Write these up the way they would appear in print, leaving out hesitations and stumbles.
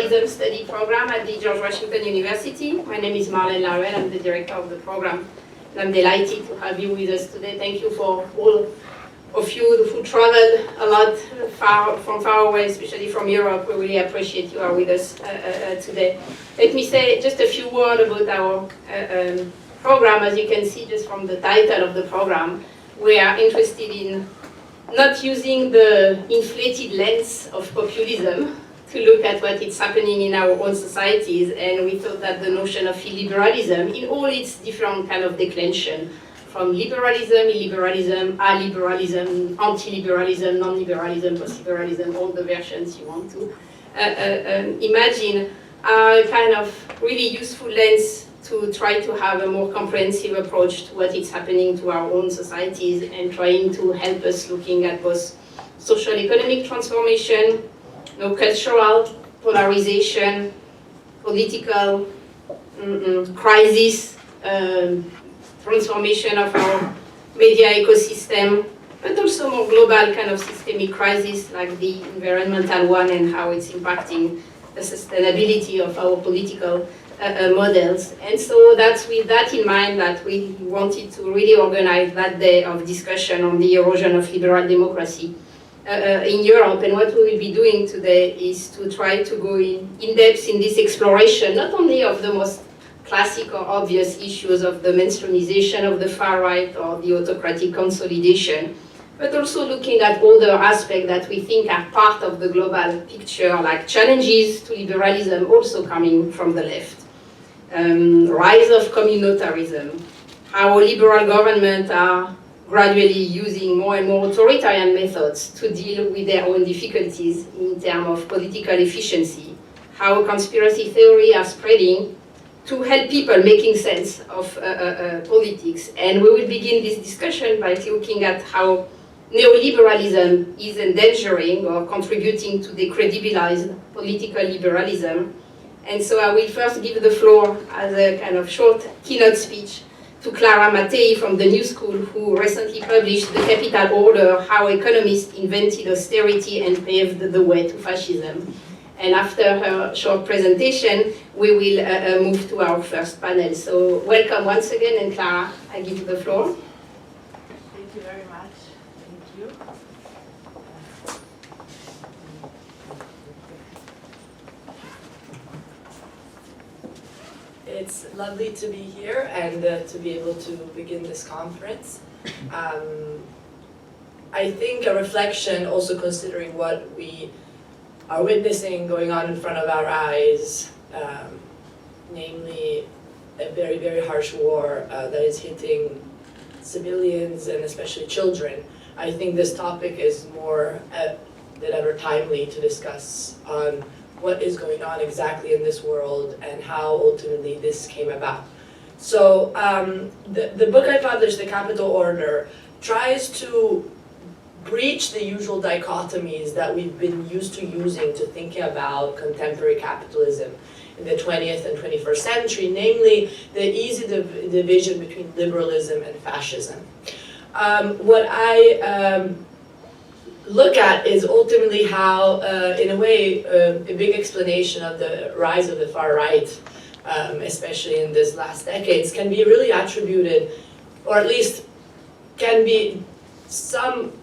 Study program at the George Washington University. My name is Marlene Larrel. I'm the director of the program. And I'm delighted to have you with us today. Thank you for all of you who traveled a lot from far away, especially from Europe. We really appreciate you are with us today. Let me say just a few words about our program. As you can see just from the title of the program, we are interested in not using the inflated lens of populism to look at what is happening in our own societies, and we thought that the notion of illiberalism in all its different kind of declension, from liberalism, illiberalism, alliberalism, anti-liberalism, non-liberalism, post-liberalism, all the versions you want to imagine, are a kind of really useful lens to try to have a more comprehensive approach to what is happening to our own societies and trying to help us looking at both social economic transformation, cultural polarization, political crisis, transformation of our media ecosystem, but also more global kind of systemic crisis like the environmental one and how it's impacting the sustainability of our political models. And so that's with that in mind that we wanted to really organize that day of discussion on the erosion of liberal democracy in Europe. And what we will be doing today is to try to go in depth in this exploration, not only of the most classic or obvious issues of the mainstreamization of the far right or the autocratic consolidation, but also looking at other aspects that we think are part of the global picture, like challenges to liberalism also coming from the left. Rise of communautarism, how liberal governments are gradually using more and more authoritarian methods to deal with their own difficulties in terms of political efficiency, how conspiracy theory are spreading to help people making sense of politics. And we will begin this discussion by looking at how neoliberalism is endangering or contributing to decredibilize political liberalism. And so I will first give the floor as a kind of short keynote speech to Clara Mattei from the New School, who recently published The Capital Order, How Economists Invented Austerity and Paved the Way to Fascism. And after her short presentation, we will move to our first panel. So welcome once again, and Clara, I give you the floor. Thank you very much. Thank you. It's lovely to be here and to be able to begin this conference. I think a reflection, also considering what we are witnessing going on in front of our eyes, namely a very, very harsh war that is hitting civilians and especially children. I think this topic is more than ever timely to discuss on what is going on exactly in this world and how ultimately this came about. So the book I published, The Capital Order, tries to breach the usual dichotomies that we've been used to using to thinking about contemporary capitalism in the 20th and 21st century, namely the easy division between liberalism and fascism. What I look at is ultimately how, in a way, a big explanation of the rise of the far right, especially in this last decades, can be really attributed, or at least can be some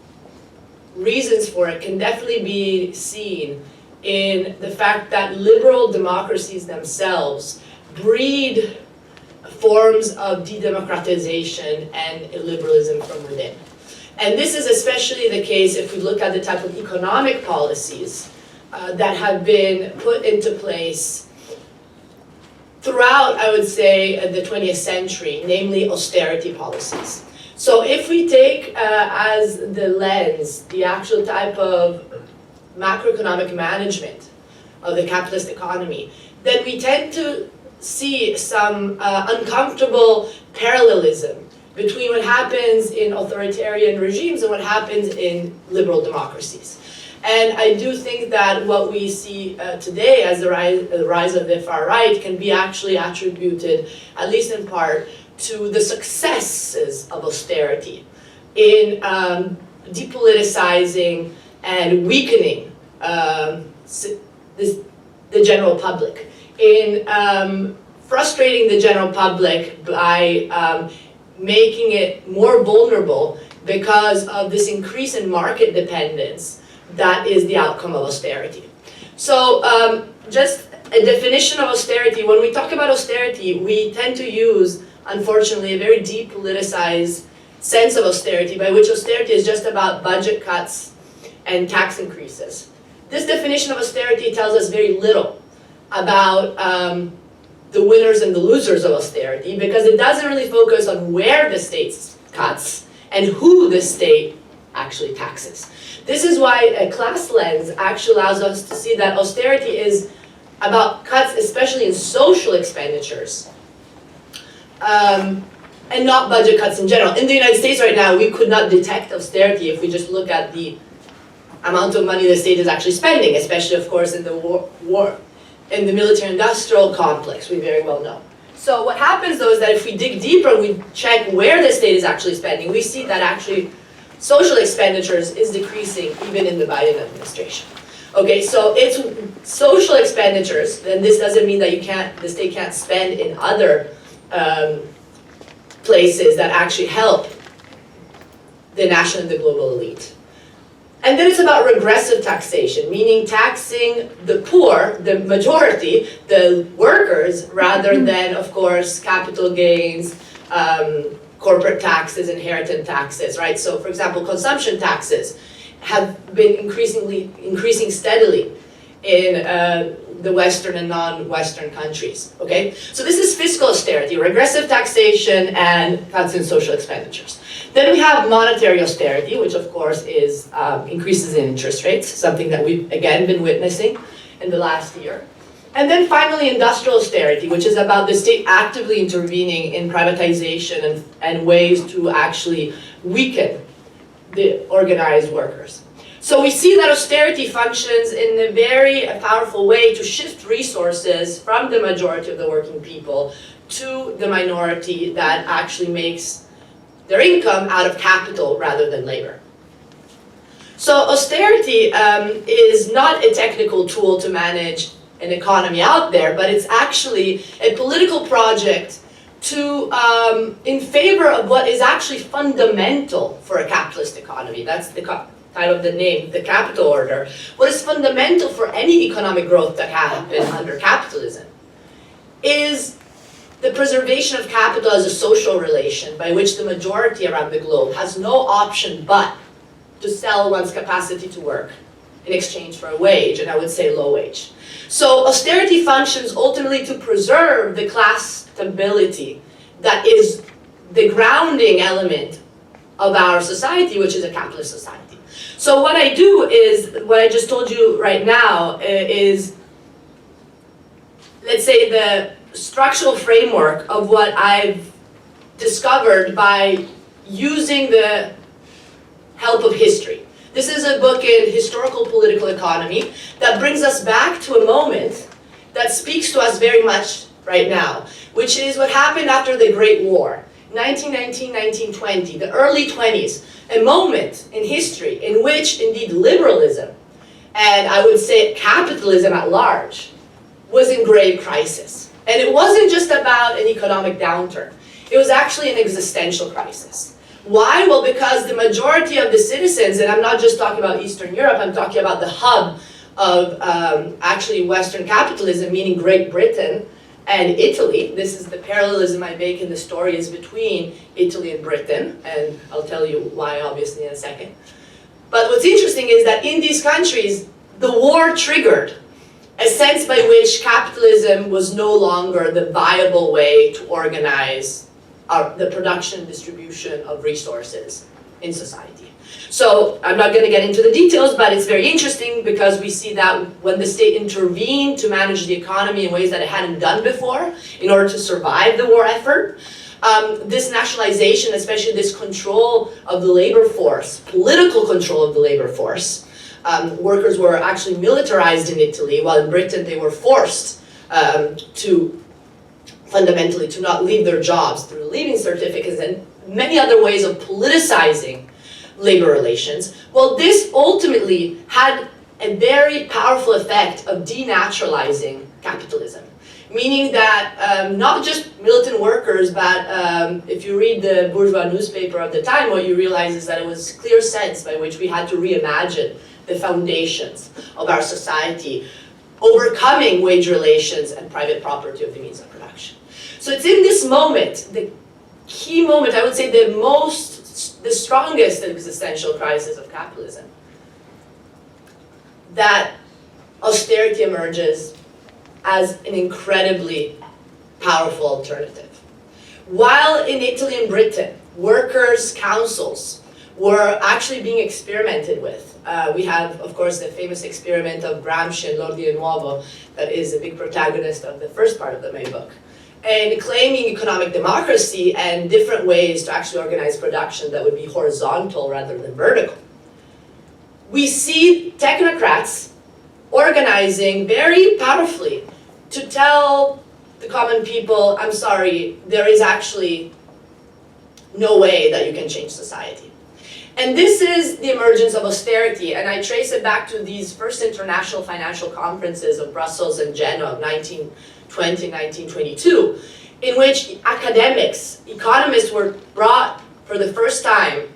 reasons for it can definitely be seen in the fact that liberal democracies themselves breed forms of de-democratization and illiberalism from within. And this is especially the case if we look at the type of economic policies that have been put into place throughout, I would say, the 20th century, namely austerity policies. So if we take as the lens the actual type of macroeconomic management of the capitalist economy, then we tend to see some uncomfortable parallelism between what happens in authoritarian regimes and what happens in liberal democracies. And I do think that what we see today as the rise of the far right can be actually attributed, at least in part, to the successes of austerity in depoliticizing and weakening this the general public, in frustrating the general public by making it more vulnerable because of this increase in market dependence that is the outcome of austerity. So just a definition of austerity, when we talk about austerity, we tend to use, unfortunately, a very depoliticized sense of austerity, by which austerity is just about budget cuts and tax increases. This definition of austerity tells us very little about the winners and the losers of austerity, because it doesn't really focus on where the state cuts and who the state actually taxes. This is why a class lens actually allows us to see that austerity is about cuts, especially in social expenditures, and not budget cuts in general. In the United States right now, we could not detect austerity if we just look at the amount of money the state is actually spending, especially, of course, in the in the military-industrial complex, we very well know. So what happens, though, is that if we dig deeper and we check where the state is actually spending, we see that actually social expenditures is decreasing even in the Biden administration. Okay, so it's social expenditures, and this doesn't mean that the state can't spend in other places that actually help the national and the global elite. And then it's about regressive taxation, meaning taxing the poor, the majority, the workers, rather than, of course, capital gains, corporate taxes, inheritance taxes, right? So, for example, consumption taxes have been increasing steadily in the Western and non-Western countries, okay? So this is fiscal austerity, regressive taxation, and cuts in social expenditures. Then we have monetary austerity, which of course is increases in interest rates, something that we've again been witnessing in the last year. And then finally industrial austerity, which is about the state actively intervening in privatization and ways to actually weaken the organized workers. So we see that austerity functions in a very powerful way to shift resources from the majority of the working people to the minority that actually makes their income out of capital rather than labor. So austerity is not a technical tool to manage an economy out there, but it's actually a political project to, in favor of what is actually fundamental for a capitalist economy. That's the title of the name, the capital order. What is fundamental for any economic growth that happens under capitalism is the preservation of capital as a social relation by which the majority around the globe has no option but to sell one's capacity to work in exchange for a wage, and I would say low wage. So austerity functions ultimately to preserve the class stability that is the grounding element of our society, which is a capitalist society. So what I do is, what I just told you right now is, let's say, the structural framework of what I've discovered by using the help of history. This is a book in historical political economy that brings us back to a moment that speaks to us very much right now, which is what happened after the Great War, 1919, 1920, the early 20s, a moment in history in which indeed liberalism, and I would say capitalism at large, was in grave crisis. And it wasn't just about an economic downturn. It was actually an existential crisis. Why? Well, because the majority of the citizens, and I'm not just talking about Eastern Europe, I'm talking about the hub of actually Western capitalism, meaning Great Britain and Italy. This is the parallelism I make in the story is between Italy and Britain, and I'll tell you why obviously in a second. But what's interesting is that in these countries, the war triggered a sense by which capitalism was no longer the viable way to organize the production and distribution of resources in society. So I'm not going to get into the details, but it's very interesting because we see that when the state intervened to manage the economy in ways that it hadn't done before in order to survive the war effort, this nationalization, especially this control of the labor force, political control of the labor force, workers were actually militarized in Italy, while in Britain they were forced to fundamentally to not leave their jobs through leaving certificates and many other ways of politicizing labor relations. Well, this ultimately had a very powerful effect of denaturalizing capitalism. Meaning that not just militant workers, but if you read the bourgeois newspaper of the time, what you realize is that it was clear sense by which we had to reimagine the foundations of our society, overcoming wage relations and private property of the means of production. So it's in this moment, the key moment, I would say the strongest existential crisis of capitalism, that austerity emerges as an incredibly powerful alternative. While in Italy and Britain, workers' councils were actually being experimented with. We have, of course, the famous experiment of Gramsci and L'Ordine Nuovo that is a big protagonist of the first part of the main book. And claiming economic democracy and different ways to actually organize production that would be horizontal rather than vertical. We see technocrats organizing very powerfully to tell the common people, I'm sorry, there is actually no way that you can change society. And this is the emergence of austerity, and I trace it back to these first international financial conferences of Brussels and Genoa of 1920, 1922, in which academics, economists were brought for the first time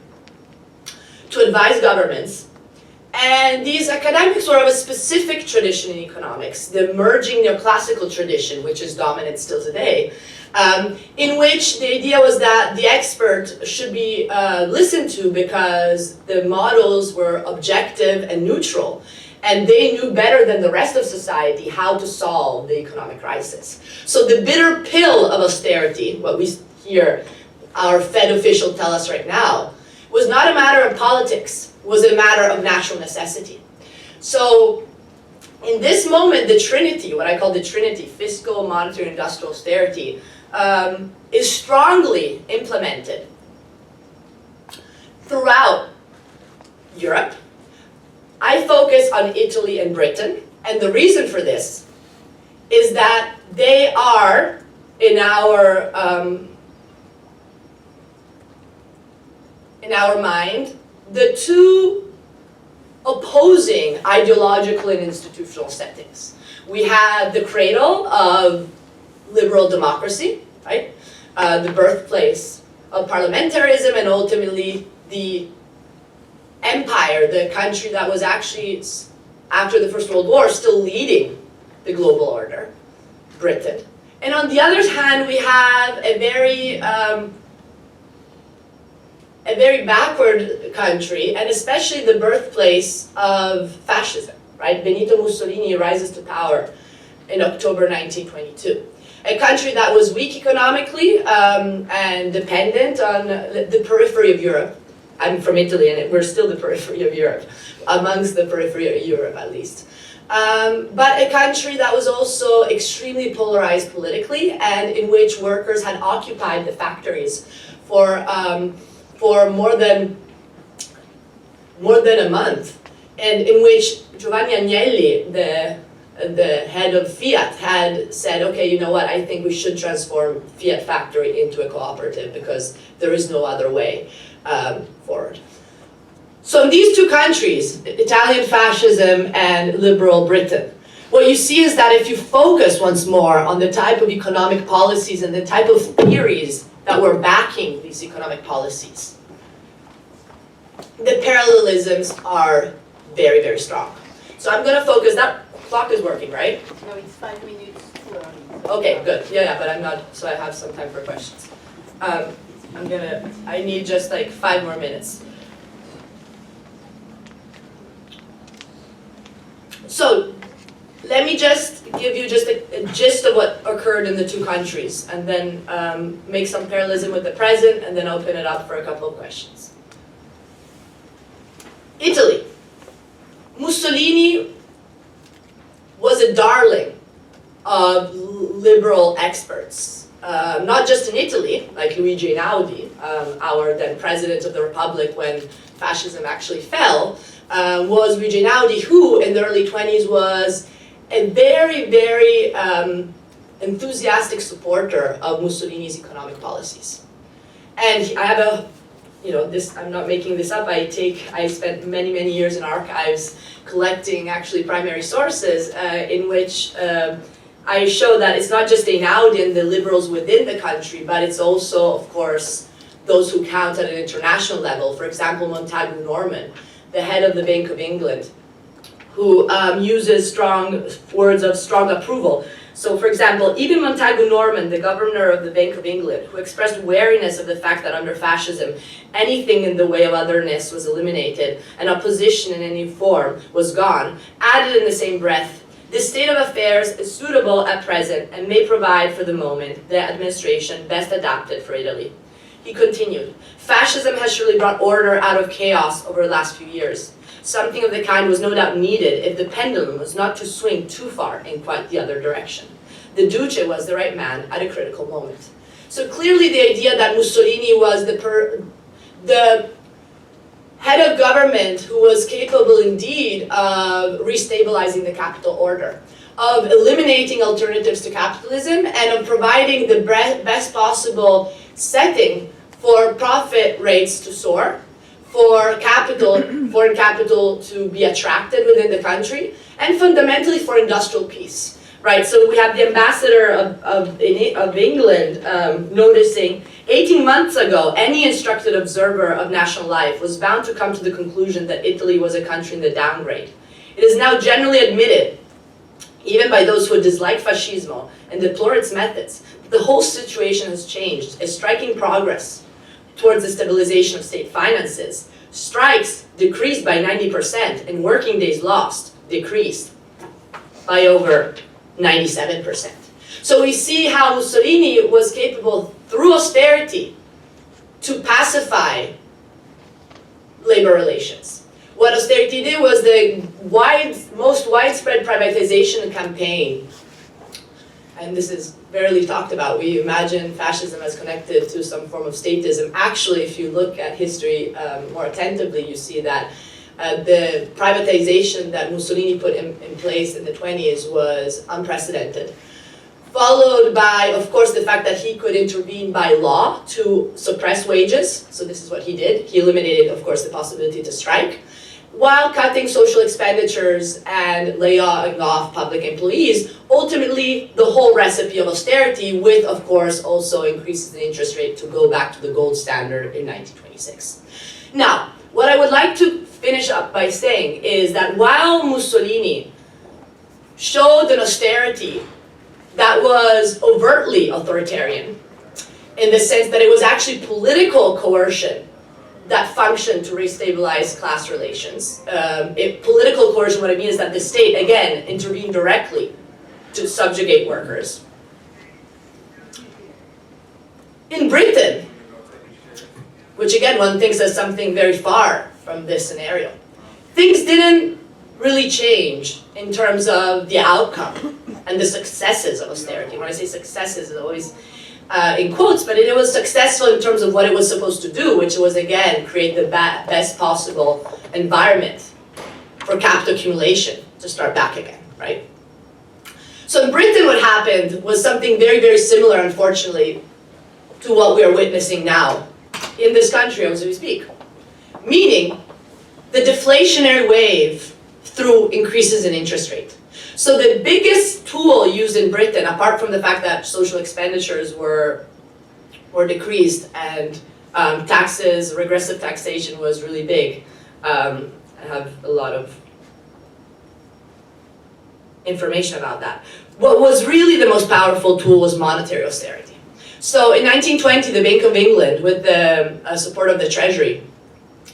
to advise governments. And these academics were of a specific tradition in economics, the emerging neoclassical tradition, which is dominant still today, in which the idea was that the expert should be listened to because the models were objective and neutral, and they knew better than the rest of society how to solve the economic crisis. So the bitter pill of austerity, what we hear our Fed officials tell us right now, was not a matter of politics, was a matter of natural necessity. So in this moment, the trinity, what I call the trinity, fiscal, monetary, industrial austerity, is strongly implemented throughout Europe. I focus on Italy and Britain, and the reason for this is that they are, in our mind, the two opposing ideological and institutional settings. We have the cradle of liberal democracy, right? The birthplace of parliamentarism, and ultimately the empire, the country that was actually, after the First World War, still leading the global order, Britain. And on the other hand, we have a very backward country, and especially the birthplace of fascism, right? Benito Mussolini rises to power in October 1922. A country that was weak economically and dependent on the periphery of Europe. I'm from Italy, and we're still the periphery of Europe, amongst the periphery of Europe at least. But a country that was also extremely polarized politically, and in which workers had occupied the factories for more than a month, and in which Giovanni Agnelli, the head of Fiat, had said, okay, you know what, I think we should transform Fiat factory into a cooperative because there is no other way forward. So in these two countries, Italian fascism and liberal Britain, what you see is that if you focus once more on the type of economic policies and the type of theories that were backing these economic policies, the parallelisms are very, very strong. So I'm going to focus, that clock is working, right? No, it's 5 minutes too early. Okay, good. Yeah, but I'm not, so I have some time for questions. I need just like 5 more minutes. So let me just give you just a gist of what occurred in the two countries, and then make some parallelism with the present, and then open it up for a couple of questions. Italy. Mussolini was a darling of liberal experts, not just in Italy, like Luigi Einaudi, our then president of the Republic when fascism actually fell, was Luigi Einaudi, who in the early 20s was a very, very enthusiastic supporter of Mussolini's economic policies. And I have a I'm not making this up. I spent many, many years in archives collecting actually primary sources in which I show that it's not just Einaudi and the liberals within the country, but it's also, of course, those who count at an international level. For example, Montagu Norman, the head of the Bank of England, who uses strong words of strong approval. So, for example, even Montagu Norman, the governor of the Bank of England, who expressed wariness of the fact that under fascism, anything in the way of otherness was eliminated and opposition in any form was gone, added in the same breath, "This state of affairs is suitable at present and may provide for the moment the administration best adapted for Italy." He continued, "Fascism has surely brought order out of chaos over the last few years. Something of the kind was no doubt needed if the pendulum was not to swing too far in quite the other direction. The Duce was the right man at a critical moment." So clearly the idea that Mussolini was the head of government who was capable indeed of restabilizing the capital order, of eliminating alternatives to capitalism, and of providing the best possible setting for profit rates to soar, for foreign capital to be attracted within the country, and fundamentally for industrial peace. Right, so we have the ambassador of England noticing 18 months ago, any instructed observer of national life was bound to come to the conclusion that Italy was a country in the downgrade. It is now generally admitted, even by those who dislike fascismo and deplore its methods, that the whole situation has changed. A striking progress towards the stabilization of state finances. Strikes decreased by 90% and working days lost decreased by over 97%. So we see how Mussolini was capable, through austerity, to pacify labor relations. What austerity did was the most widespread privatization campaign. And this is rarely talked about. We imagine fascism as connected to some form of statism. Actually, if you look at history more attentively, you see that the privatization that Mussolini put in place in the 20s was unprecedented. Followed by, of course, the fact that he could intervene by law to suppress wages. So this is what he did. He eliminated, of course, the possibility to strike, while cutting social expenditures and laying off public employees. Ultimately, the whole recipe of austerity with, of course, also increases in interest rate to go back to the gold standard in 1926. Now, what I would like to finish up by saying is that while Mussolini showed an austerity that was overtly authoritarian, in the sense that it was actually political coercion that functioned to restabilize class relations. Political coercion, what I mean is that the state, again, intervened directly to subjugate workers. In Britain, which again one thinks as something very far from this scenario, things didn't really change in terms of the outcome and the successes of austerity. When I say successes, it's always in quotes, but it was successful in terms of what it was supposed to do, which was, again, create the best possible environment for capital accumulation to start back again, right? So in Britain, what happened was something very, very similar, unfortunately, to what we are witnessing now in this country as we speak. Meaning, the deflationary wave through increases in interest rate. So the biggest tool used in Britain, apart from the fact that social expenditures were decreased and taxes, regressive taxation was really big. I have a lot of information about that. What was really the most powerful tool was monetary austerity. So in 1920, the Bank of England, with the support of the Treasury,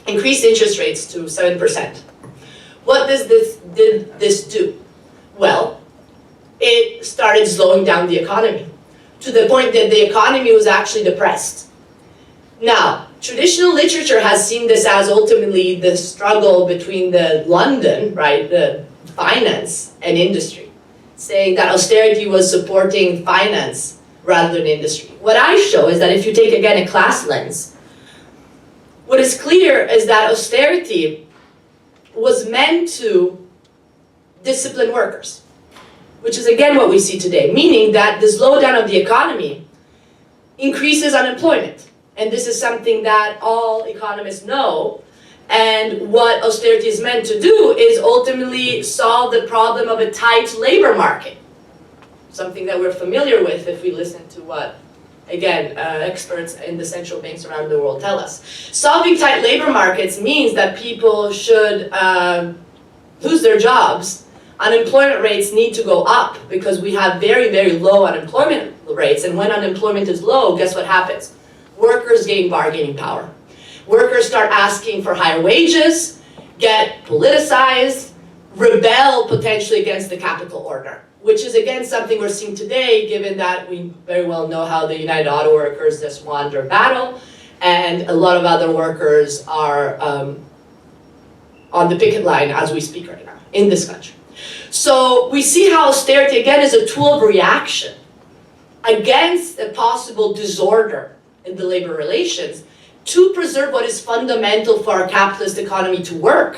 increased interest rates to 7%. What did this do? Well, it started slowing down the economy to the point that the economy was actually depressed. Now, traditional literature has seen this as ultimately the struggle between the London, right, the finance and industry, saying that austerity was supporting finance rather than industry. What I show is that if you take, again, a class lens, what is clear is that austerity was meant to discipline workers, which is again what we see today, meaning that the slowdown of the economy increases unemployment. and this is something that all economists know, and what austerity is meant to do is ultimately solve the problem of a tight labor market. Something that we're familiar with if we listen to what, again, experts in the central banks around the world tell us. Solving tight labor markets means that people should lose their jobs. Unemployment rates need to go up because we have very, very low unemployment rates. And when unemployment is low, guess what happens? Workers gain bargaining power. Workers start asking for higher wages, get politicized, rebel potentially against the capital order, which is again something we're seeing today, given that we very well know how the United Auto Workers just won their battle, and a lot of other workers are on the picket line as we speak right now in this country. So we see how austerity again is a tool of reaction against a possible disorder in the labor relations to preserve what is fundamental for our capitalist economy to work,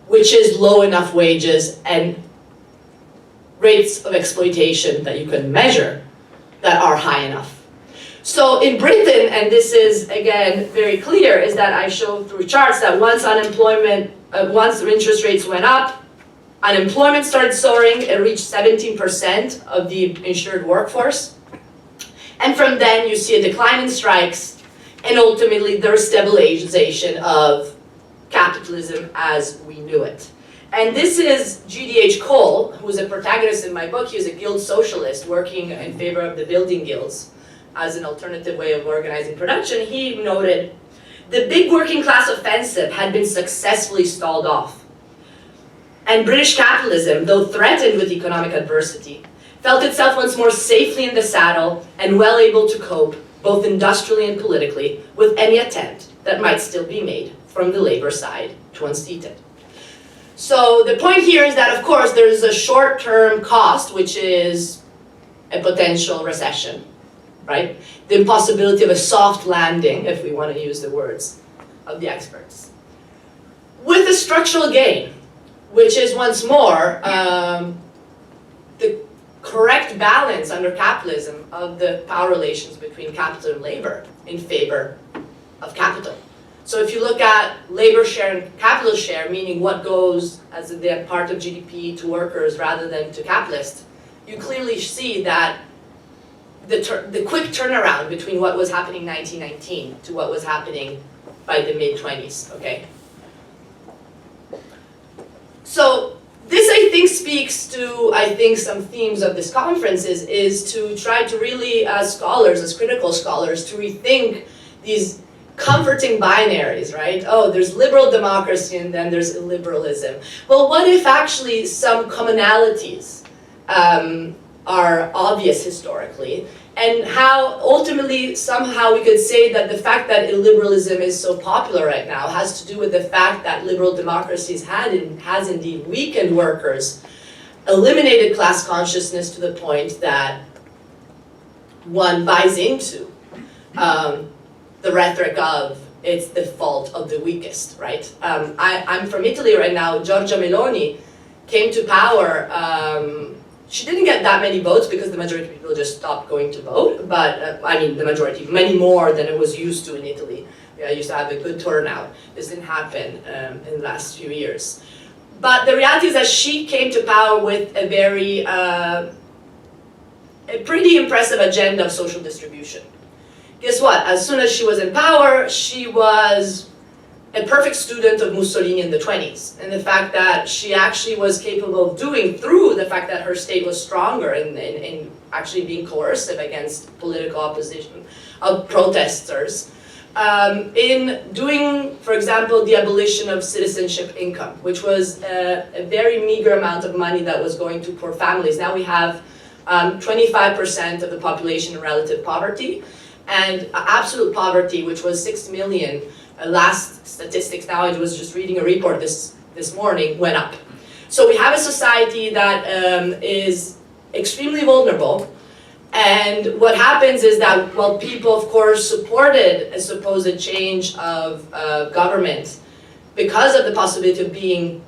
which is low enough wages and rates of exploitation that you can measure that are high enough. So in Britain, and this is again very clear, is that I showed through charts that once interest rates went up, unemployment started soaring. It reached 17% of the insured workforce. And from then you see a decline in strikes and ultimately the stabilization of capitalism as we knew it. And this is G.D.H. Cole, who is a protagonist in my book. He was a guild socialist working in favor of the building guilds as an alternative way of organizing production. He noted, the big working class offensive had been successfully stalled off. And British capitalism, though threatened with economic adversity, felt itself once more safely in the saddle and well able to cope, both industrially and politically, with any attempt that might still be made from the labor side to unseat it. So the point here is that, of course, there is a short-term cost, which is a potential recession, right? The impossibility of a soft landing, if we want to use the words of the experts. With a structural gain, which is once more the correct balance under capitalism of the power relations between capital and labor in favor of capital. So if you look at labor share and capital share, meaning what goes as a part of GDP to workers rather than to capitalists, you clearly see that the quick turnaround between what was happening in 1919 to what was happening by the mid-20s, okay? So this, I think, speaks to, some themes of this conference is to try to really, as scholars, as critical scholars, to rethink these comforting binaries, right? Oh, there's liberal democracy and then there's illiberalism. Well, what if actually some commonalities are obvious historically, and how ultimately somehow we could say that the fact that illiberalism is so popular right now has to do with the fact that liberal democracies has indeed weakened workers, eliminated class consciousness to the point that one buys into the rhetoric of it's the fault of the weakest, right? I'm from Italy right now. Giorgia Meloni came to power. She didn't get that many votes because the majority of people just stopped going to vote, but the majority, many more than it was used to in Italy. I used to have a good turnout. This didn't happen in the last few years. But the reality is that she came to power with a pretty impressive agenda of social distribution. Guess what? As soon as she was in power, she was a perfect student of Mussolini in the 20s. And the fact that she actually was capable of doing, through the fact that her state was stronger in actually being coercive against political opposition of protesters, in doing, for example, the abolition of citizenship income, which was a very meager amount of money that was going to poor families. Now we have 25% of the population in relative poverty, and absolute poverty, which was 6 million, last statistics, now I was just reading a report this morning, went up. So we have a society that is extremely vulnerable, and what happens is that while people, of course, supported a supposed change of government because of the possibility of being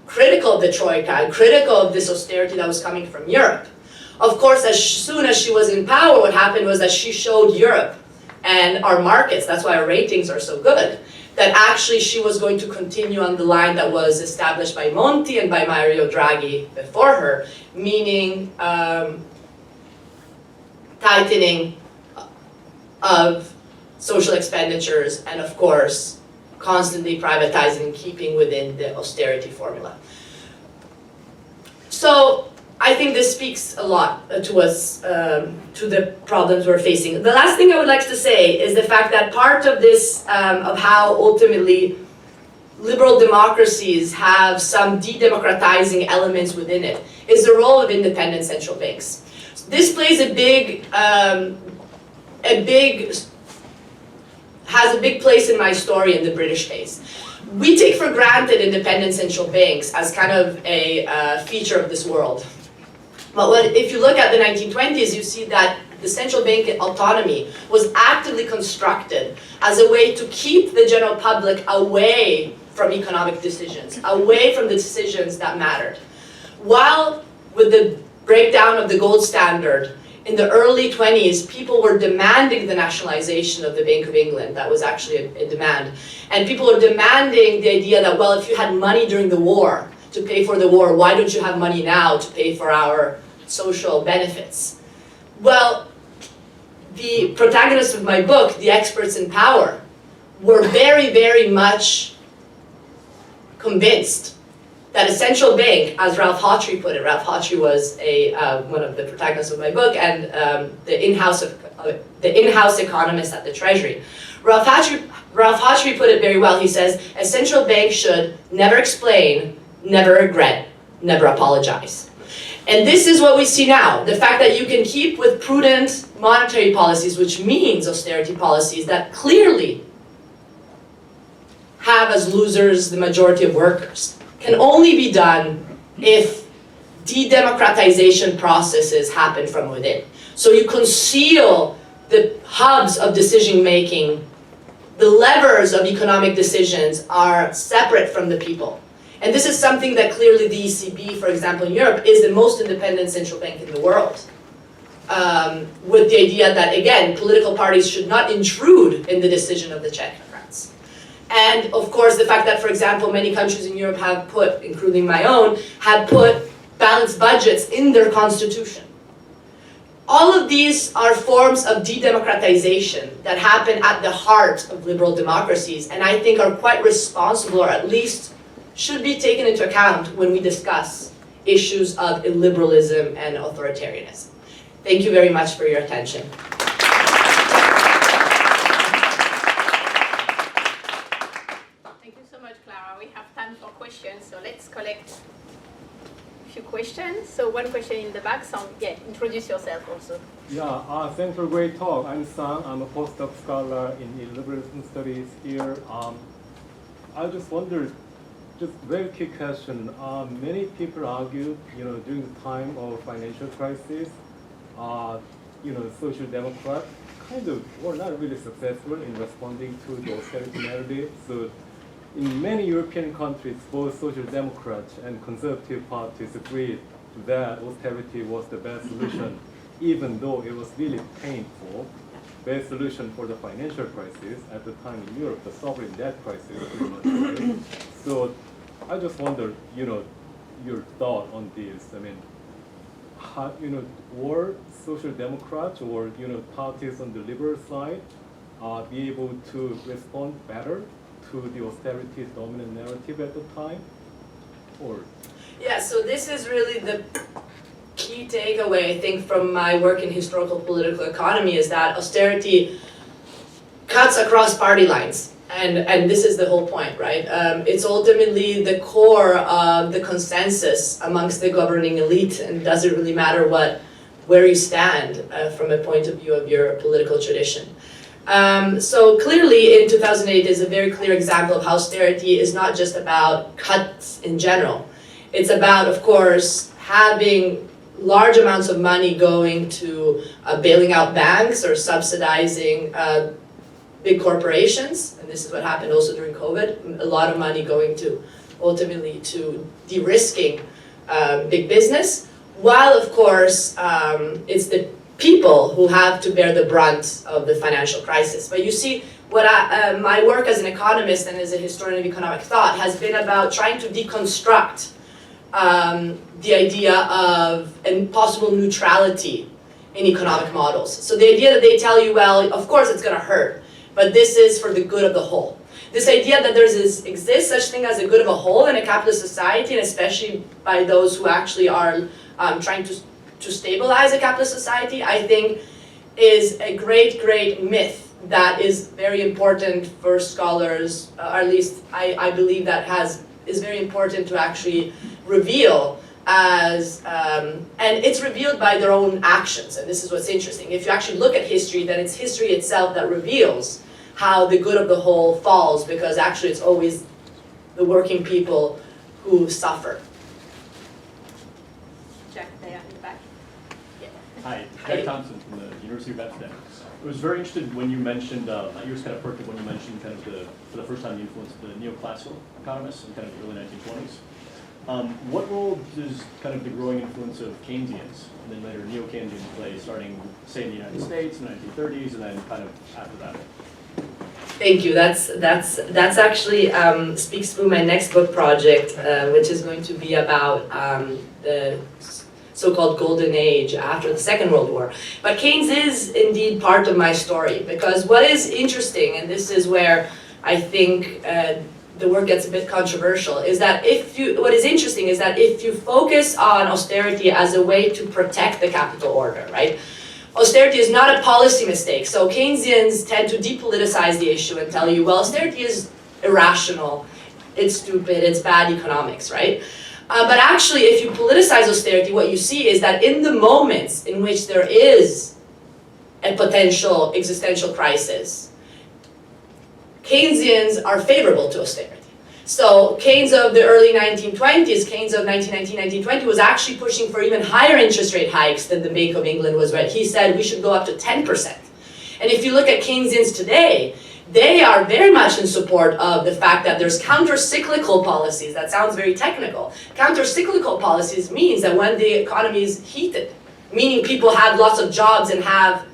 critical of the Troika, critical of this austerity that was coming from Europe, of course, as soon as she was in power, what happened was that she showed Europe and our markets, that's why our ratings are so good, that actually she was going to continue on the line that was established by Monti and by Mario Draghi before her, meaning tightening of social expenditures and, of course, constantly privatizing and keeping within the austerity formula. So I think this speaks a lot to us, to the problems we're facing. The last thing I would like to say is the fact that part of this, of how ultimately liberal democracies have some de-democratizing elements within it, is the role of independent central banks. This plays has a big place in my story in the British case. We take for granted independent central banks as kind of a feature of this world. But if you look at the 1920s, you see that the central bank autonomy was actively constructed as a way to keep the general public away from economic decisions, away from the decisions that mattered. While with the breakdown of the gold standard, in the early 20s, people were demanding the nationalization of the Bank of England. That was actually a demand. And people were demanding the idea that, well, if you had money during the war to pay for the war, why don't you have money now to pay for our social benefits? Well, the protagonists of my book, the experts in power, were very, very much convinced that a central bank, as Ralph Hawtrey put it, Ralph Hawtrey was one of the protagonists of my book and the in-house economist at the Treasury. Ralph Hawtrey put it very well. He says, a central bank should never explain, never regret, never apologize. And this is what we see now. The fact that you can keep with prudent monetary policies, which means austerity policies that clearly have as losers the majority of workers, can only be done if de-democratization processes happen from within. So you conceal the hubs of decision-making, the levers of economic decisions are separate from the people. And this is something that clearly the ECB, for example, in Europe, is the most independent central bank in the world. With the idea that, again, political parties should not intrude in the decision of the technocrats. And of course, the fact that, for example, many countries in Europe have put, including my own, have put balanced budgets in their constitution. All of these are forms of de-democratization that happen at the heart of liberal democracies, and I think are quite responsible, or at least should be taken into account when we discuss issues of illiberalism and authoritarianism. Thank you very much for your attention. We have time for questions, so let's collect a few questions. So one question in the back, so yeah, introduce yourself also. Yeah, thanks for a great talk. I'm Sang. I'm a postdoc scholar in illiberalism studies here. I just wondered, just very quick question. Many people argue, during the time of financial crisis, social democrats kind of were not really successful in responding to the austerity narrative. So in many European countries, both social democrats and conservative parties agreed that austerity was the best solution, even though it was really painful. Best solution for the financial crisis at the time in Europe, the sovereign debt crisis, pretty much. Right? So I just wondered, your thought on this. I mean, how, were social democrats or parties on the liberal side be able to respond better to the austerity dominant narrative at the time, or? Yeah, so this is really the key takeaway, I think, from my work in historical political economy, is that austerity cuts across party lines. And this is the whole point, right? It's ultimately the core of the consensus amongst the governing elite, and it doesn't really matter where you stand from a point of view of your political tradition. So clearly in 2008 is a very clear example of how austerity is not just about cuts in general. It's about, of course, having large amounts of money going to bailing out banks or subsidizing big corporations, and this is what happened also during COVID, a lot of money going to ultimately to de-risking big business, while of course it's the people who have to bear the brunt of the financial crisis. But you see, what my work as an economist and as a historian of economic thought has been about trying to deconstruct the idea of possible neutrality in economic models. So the idea that they tell you, well, of course it's going to hurt, but this is for the good of the whole. This idea that there exists such thing as a good of a whole in a capitalist society, and especially by those who actually are trying to stabilize a capitalist society, I think is a great, great myth that is very important for scholars, or at least I believe that is very important to actually reveal as, and it's revealed by their own actions, and this is what's interesting. If you actually look at history, then it's history itself that reveals how the good of the whole falls, because actually it's always the working people who suffer. Jack, there in the back. Yeah. Hi, Jack Thompson from the University of Amsterdam. I was very interested when you mentioned, my ears kind of perked up when you mentioned kind of for the first time the influence of the neoclassical economists in kind of the early 1920s. What role does kind of the growing influence of Keynesians and then later neo-Keynesians play, starting, say, in the United States in the 1930s and then kind of after that? Thank you. That's actually speaks through my next book project, which is going to be about the so-called golden age after the Second World War. But Keynes is indeed part of my story, because what is interesting, and this is where I think the work gets a bit controversial, is that what is interesting is that if you focus on austerity as a way to protect the capital order, right? Austerity is not a policy mistake. So Keynesians tend to depoliticize the issue and tell you, well, austerity is irrational, it's stupid, it's bad economics, right? But actually, if you politicize austerity, what you see is that in the moments in which there is a potential existential crisis, Keynesians are favorable to austerity. So Keynes of the early 1920s, Keynes of 1919, 1920 was actually pushing for even higher interest rate hikes than the Bank of England was. Right? He said we should go up to 10%. And if you look at Keynesians today, they are very much in support of the fact that there's counter-cyclical policies. That sounds very technical. Counter-cyclical policies means that when the economy is heated, meaning people have lots of jobs and have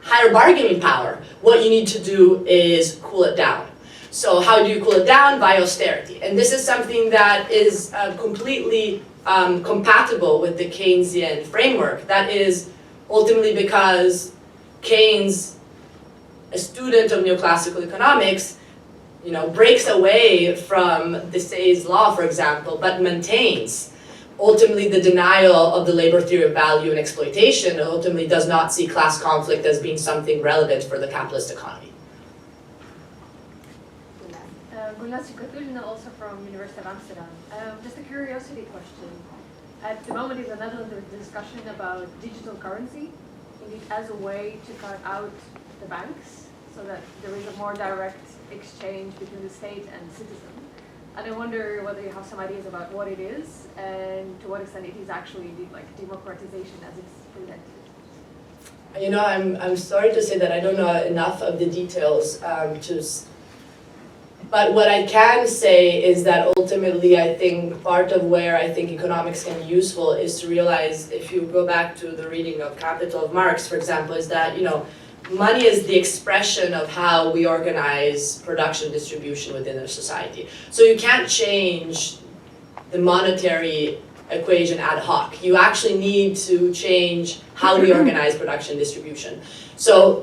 higher bargaining power, what you need to do is cool it down. So how do you cool it down? By austerity. And this is something that is completely compatible with the Keynesian framework. That is ultimately because Keynes, a student of neoclassical economics, breaks away from Desailly's law, for example, but maintains ultimately the denial of the labor theory of value and exploitation, and ultimately does not see class conflict as being something relevant for the capitalist economy. Gulnaz Katulina, also from University of Amsterdam. Just a curiosity question. At the moment in the Netherlands, there's discussion about digital currency, indeed as a way to cut out the banks, so that there is a more direct exchange between the state and the citizen. And I wonder whether you have some ideas about what it is and to what extent it is actually indeed like democratization as it's presented. I'm sorry to say that I don't know enough of the details but what I can say is that ultimately I think part of where I think economics can be useful is to realize, if you go back to the reading of Capital of Marx, for example, is that money is the expression of how we organize production distribution within a society. So you can't change the monetary equation ad hoc. You actually need to change how we organize production distribution. So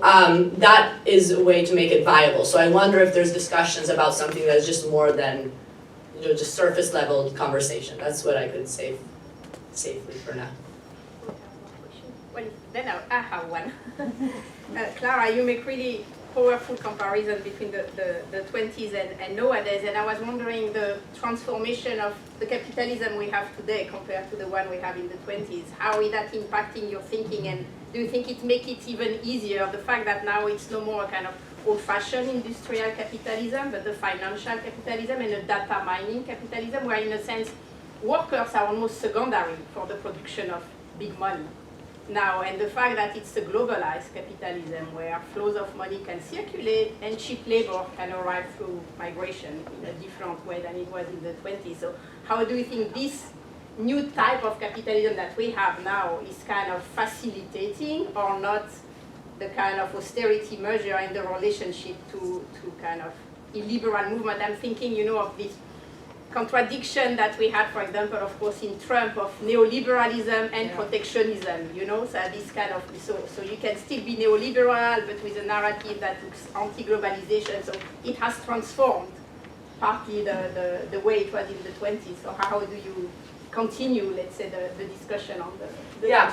that is a way to make it viable. So I wonder if there's discussions about something that's just more than just surface level conversation. That's what I could say safely for now. Well, then I have one. Clara, you make really powerful comparison between the 20s and nowadays, and I was wondering the transformation of the capitalism we have today compared to the one we have in the 20s. How is that impacting your thinking, and do you think it makes it even easier, the fact that now it's no more a kind of old-fashioned industrial capitalism, but the financial capitalism and the data mining capitalism, where in a sense workers are almost secondary for the production of big money now, and the fact that it's a globalized capitalism where flows of money can circulate and cheap labor can arrive through migration in a different way than it was in the 20s. So how do you think this new type of capitalism that we have now is kind of facilitating or not the kind of austerity measure in the relationship to kind of illiberal movement. I'm thinking, of this contradiction that we had, for example, of course, in Trump of neoliberalism and protectionism, so this kind of, so you can still be neoliberal, but with a narrative that looks anti-globalization, so it has transformed partly the way it was in the 20s. So how do you continue, let's say, the discussion on the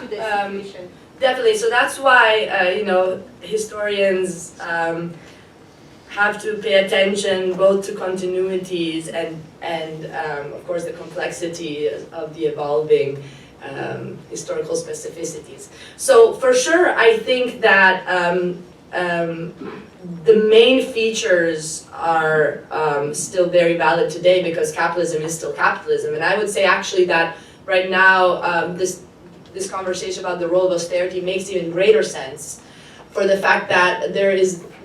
today's situation? Definitely. So that's why historians have to pay attention both to continuities and of course the complexity of the evolving historical specificities. So for sure, I think that the main features are still very valid today because capitalism is still capitalism. And I would say actually that right now this conversation about the role of austerity makes even greater sense for the fact that there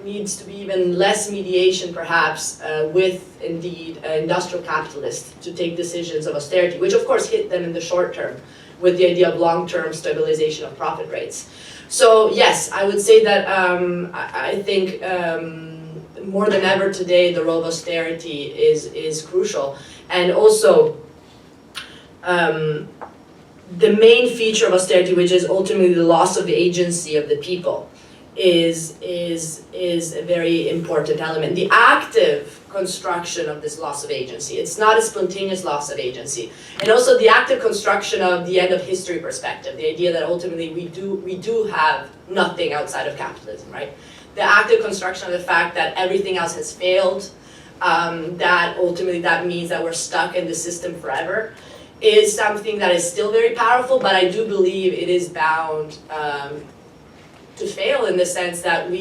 needs to be even less mediation perhaps with indeed industrial capitalists to take decisions of austerity, which of course hit them in the short term with the idea of long-term stabilization of profit rates. So yes, I would say that I think more than ever today the role of austerity is crucial. And also the main feature of austerity, which is ultimately the loss of agency of the people, is a very important element. The active construction of this loss of agency. It's not a spontaneous loss of agency. And also the active construction of the end of history perspective, the idea that ultimately we do have nothing outside of capitalism, right? The active construction of the fact that everything else has failed, that ultimately that means that we're stuck in the system forever, is something that is still very powerful, but I do believe it is bound to fail in the sense that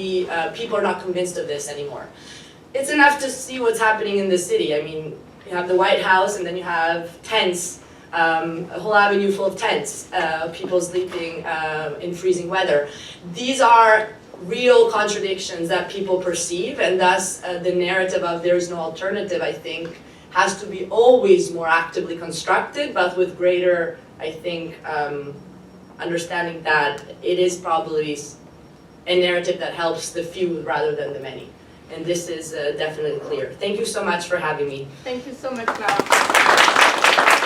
people are not convinced of this anymore. It's enough to see what's happening in the city. I mean, you have the White House and then you have tents, a whole avenue full of tents, people sleeping in freezing weather. These are real contradictions that people perceive, and thus the narrative of there's no alternative, I think, has to be always more actively constructed, but with greater, I think, understanding that it is probably a narrative that helps the few rather than the many. And this is definitely clear. Thank you so much for having me. Thank you so much, Clara.